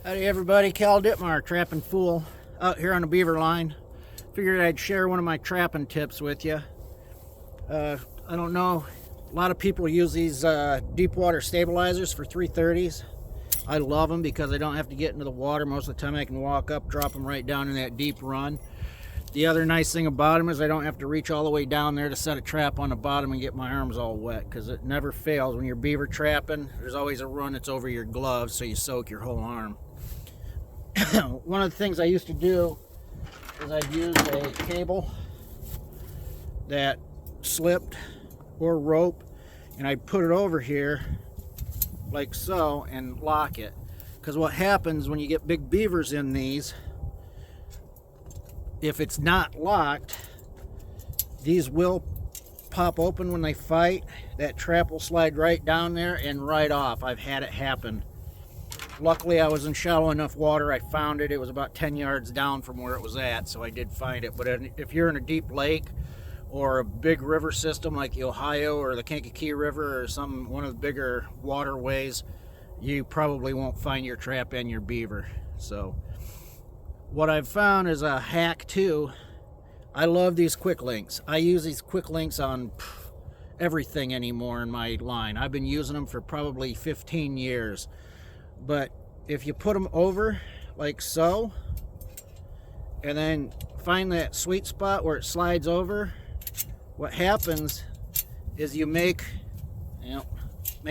Howdy everybody, Cal Ditmar, Trappin' Fool, out here on the beaver line. Figured I'd share one of my trapping tips with you. I don't know, a lot of people use these deep water stabilizers for 330s. I love them because I don't have to get into the water. Most of the time I can walk up, drop them right down in that deep run. The other nice thing about them is I don't have to reach all the way down there to set a trap on the bottom and get my arms all wet, because it never fails. When you're beaver trapping, there's always a run that's over your gloves, so you soak your whole arm. One of the things I used to do is I'd use a cable that slipped or rope, and I'd put it over here like so and lock it. Because what happens when you get big beavers in these, if it's not locked, these will pop open when they fight. That trap will slide right down there and right off. I've had it happen. Luckily I was in shallow enough water, I found it. It was about 10 yards down from where it was at, so I did find it. But if you're in a deep lake or a big river system like the Ohio or the Kankakee River or one of the bigger waterways, you probably won't find your trap and your beaver. So what I've found is a hack too. I love these quick links. I use these quick links on everything anymore in my line. I've been using them for probably 15 years. But if you put them over like so, and then find that sweet spot where it slides over, what happens is you make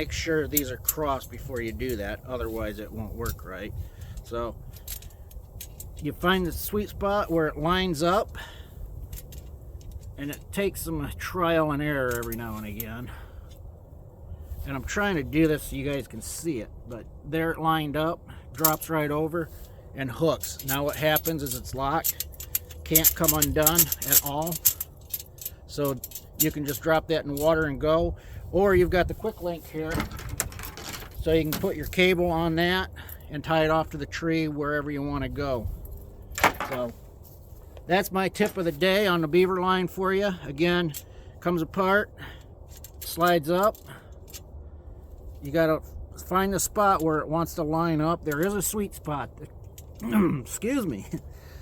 sure these are crossed before you do that, otherwise it won't work right. So you find the sweet spot where it lines up, and it takes some trial and error every now and again. And I'm trying to do this so you guys can see it, but there it lined up, drops right over, and hooks. Now what happens is it's locked, can't come undone at all. So you can just drop that in water and go, or you've got the quick link here, so you can put your cable on that and tie it off to the tree wherever you want to go. So that's my tip of the day on the beaver line for you. Again, comes apart, slides up. You gotta find the spot where it wants to line up. There is a sweet spot. Excuse me.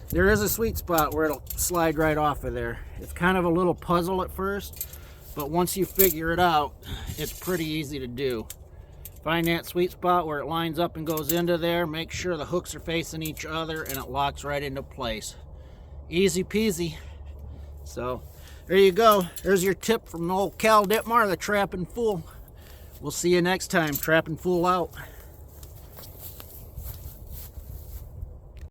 There is a sweet spot where it'll slide right off of there. It's kind of a little puzzle at first, but once you figure it out, it's pretty easy to do. Find that sweet spot where it lines up and goes into there. Make sure the hooks are facing each other and it locks right into place. Easy peasy. So there you go. There's your tip from old Cal Ditmar, the Trappin' Fool. We'll see you next time. Trappin' Fool out.